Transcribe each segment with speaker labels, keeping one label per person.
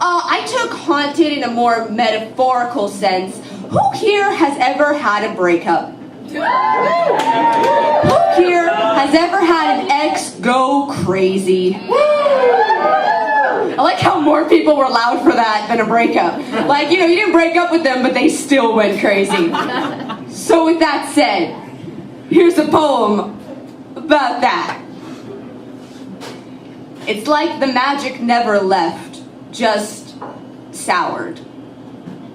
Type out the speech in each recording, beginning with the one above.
Speaker 1: I took haunted in a more metaphorical sense. Who here has ever had a breakup? Who here has ever had an ex go crazy? I like how more people were loud for that than a breakup. Like, you didn't break up with them, but they still went crazy. So with that said, here's a poem about that. It's like the magic never left, just soured.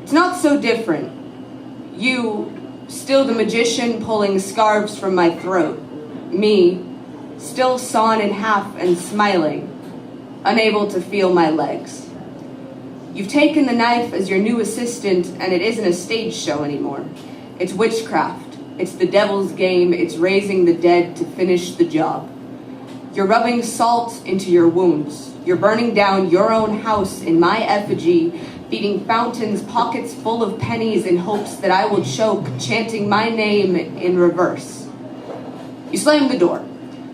Speaker 1: It's not so different. You, still the magician pulling scarves from my throat. Me, still sawn in half and smiling, unable to feel my legs. You've taken the knife as your new assistant, and it isn't a stage show anymore. It's witchcraft. It's the devil's game. It's raising the dead to finish the job. You're rubbing salt into your wounds. You're burning down your own house in my effigy, feeding fountains pockets full of pennies in hopes that I will choke, chanting my name in reverse. You slam the door.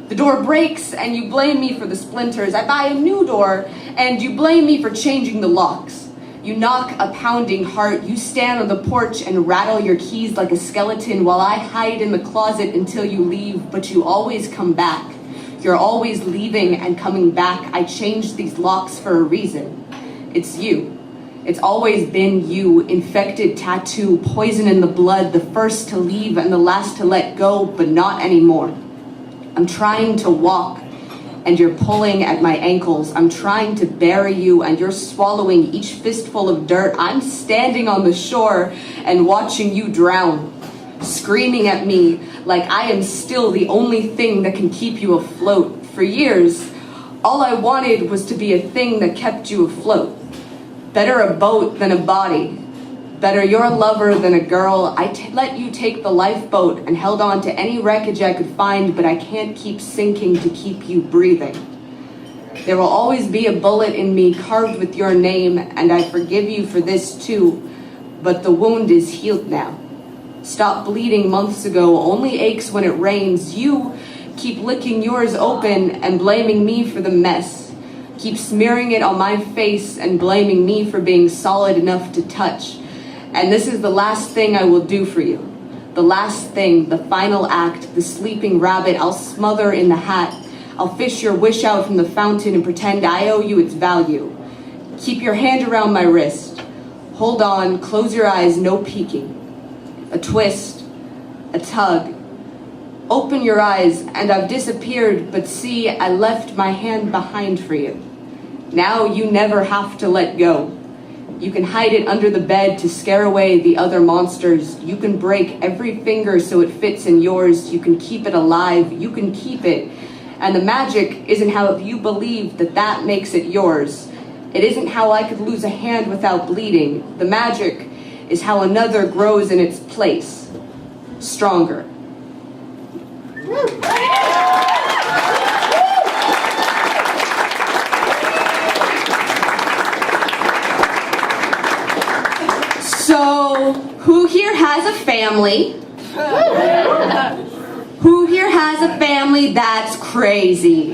Speaker 1: The door breaks and you blame me for the splinters. I buy a new door and you blame me for changing the locks. You knock a pounding heart. You stand on the porch and rattle your keys like a skeleton while I hide in the closet until you leave, but you always come back. You're always leaving and coming back. I changed these locks for a reason. It's you. It's always been you, infected tattoo, poison in the blood, the first to leave and the last to let go, but not anymore. I'm trying to walk and you're pulling at my ankles. I'm trying to bury you and you're swallowing each fistful of dirt. I'm standing on the shore and watching you drown, screaming at me like I am still the only thing that can keep you afloat. For years, all I wanted was to be a thing that kept you afloat. Better a boat than a body. Better your lover than a girl. Let you take the lifeboat and held on to any wreckage I could find, but I can't keep sinking to keep you breathing. There will always be a bullet in me carved with your name, and I forgive you for this too, but the wound is healed now. Stopped bleeding months ago, only aches when it rains. You keep licking yours open and blaming me for the mess. Keep smearing it on my face and blaming me for being solid enough to touch. And this is the last thing I will do for you. The last thing, the final act, the sleeping rabbit I'll smother in the hat. I'll fish your wish out from the fountain and pretend I owe you its value. Keep your hand around my wrist. Hold on, close your eyes, no peeking. A twist, a tug. Open your eyes, and I've disappeared, but see, I left my hand behind for you. Now you never have to let go. You can hide it under the bed to scare away the other monsters. You can break every finger so it fits in yours. You can keep it alive. You can keep it. And the magic isn't how you believe that makes it yours. It isn't how I could lose a hand without bleeding. The magic is how another grows in its place, stronger. So, who here has a family? Who here has a family that's crazy?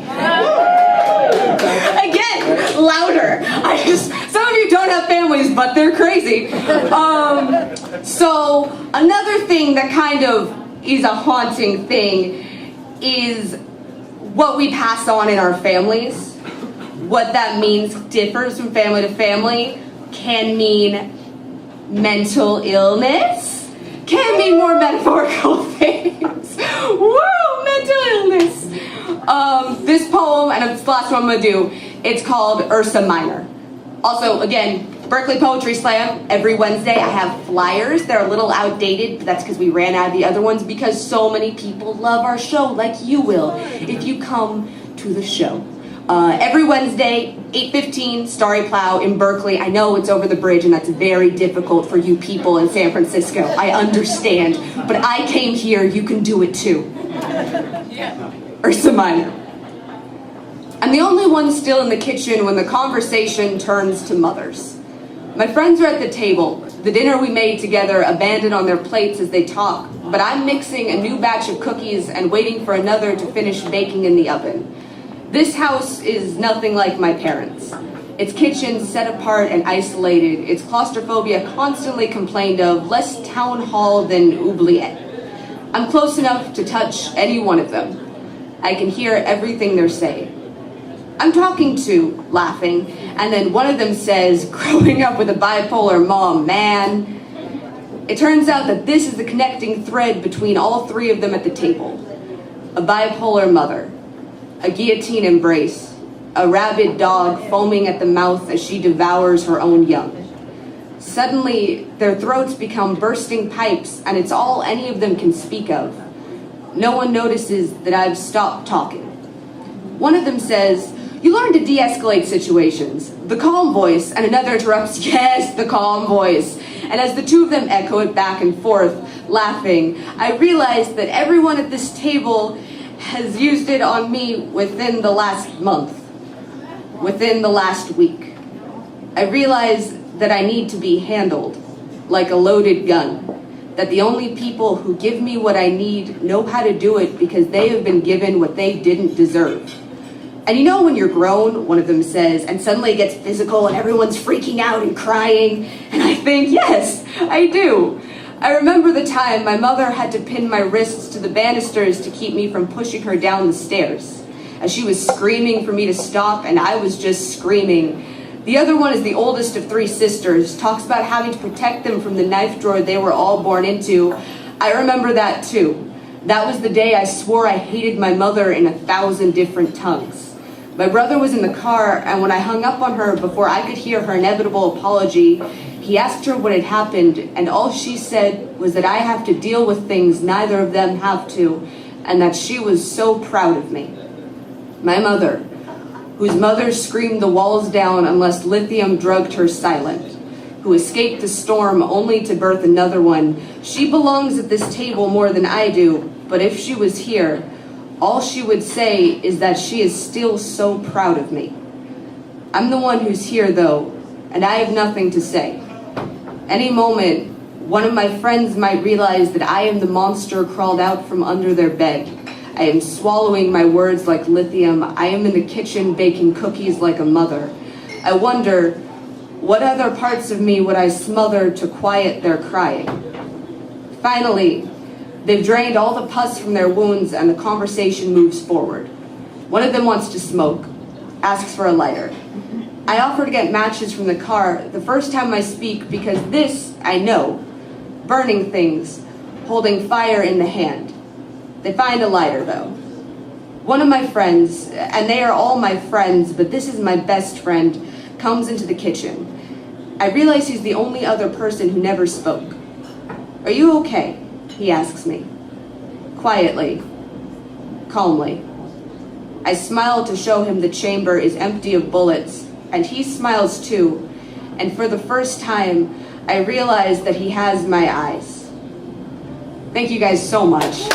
Speaker 1: Again, louder. Some of you don't have families, but they're crazy. So another thing that kind of is a haunting thing is what we pass on in our families. What that means differs from family to family. Can mean mental illness. Can mean more metaphorical things. Woo, mental illness. This poem, and it's the last one I'm going to do, it's called Ursa Minor. Also, again, Berkeley Poetry Slam, every Wednesday. I have flyers. They're a little outdated, but that's because we ran out of the other ones because so many people love our show, like you will, if you come to the show. Every Wednesday, 8:15, Starry Plow in Berkeley. I know it's over the bridge, and that's very difficult for you people in San Francisco. I understand. But I came here. You can do it too. Yeah. Ursa Minor. I'm the only one still in the kitchen when the conversation turns to mothers. My friends are at the table. The dinner we made together abandoned on their plates as they talk, but I'm mixing a new batch of cookies and waiting for another to finish baking in the oven. This house is nothing like my parents'. Its kitchen set apart and isolated, its claustrophobia constantly complained of, less town hall than oubliette. I'm close enough to touch any one of them. I can hear everything they're saying. I'm talking to, laughing, and then one of them says, growing up with a bipolar mom, man. It turns out that this is the connecting thread between all three of them at the table. A bipolar mother, a guillotine embrace, a rabid dog foaming at the mouth as she devours her own young. Suddenly, their throats become bursting pipes, and it's all any of them can speak of. No one notices that I've stopped talking. One of them says, you learn to de-escalate situations. The calm voice, and another interrupts, yes, the calm voice. And as the two of them echo it back and forth, laughing, I realize that everyone at this table has used it on me within the last month, within the last week. I realize that I need to be handled like a loaded gun, that the only people who give me what I need know how to do it because they have been given what they didn't deserve. And you know when you're grown, one of them says, and suddenly it gets physical and everyone's freaking out and crying, and I think, yes, I do. I remember the time my mother had to pin my wrists to the banisters to keep me from pushing her down the stairs, as she was screaming for me to stop, and I was just screaming. The other one is the oldest of three sisters, talks about having to protect them from the knife drawer they were all born into. I remember that too. That was the day I swore I hated my mother in 1,000 different tongues. My brother was in the car, and when I hung up on her before I could hear her inevitable apology, he asked her what had happened, and all she said was that I have to deal with things neither of them have to, and that she was so proud of me. My mother, whose mother screamed the walls down unless lithium drugged her silent, who escaped the storm only to birth another one, she belongs at this table more than I do, but if she was here, all she would say is that she is still so proud of me. I'm the one who's here, though, and I have nothing to say. Any moment, one of my friends might realize that I am the monster crawled out from under their bed. I am swallowing my words like lithium. I am in the kitchen baking cookies like a mother. I wonder, what other parts of me would I smother to quiet their crying? Finally, they've drained all the pus from their wounds and the conversation moves forward. One of them wants to smoke, asks for a lighter. I offer to get matches from the car the first time I speak because this, I know, burning things, holding fire in the hand. They find a lighter though. One of my friends, and they are all my friends, but this is my best friend, comes into the kitchen. I realize he's the only other person who never spoke. Are you okay? He asks me. Quietly, calmly. I smile to show him the chamber is empty of bullets, and he smiles too, and for the first time, I realize that he has my eyes. Thank you guys so much.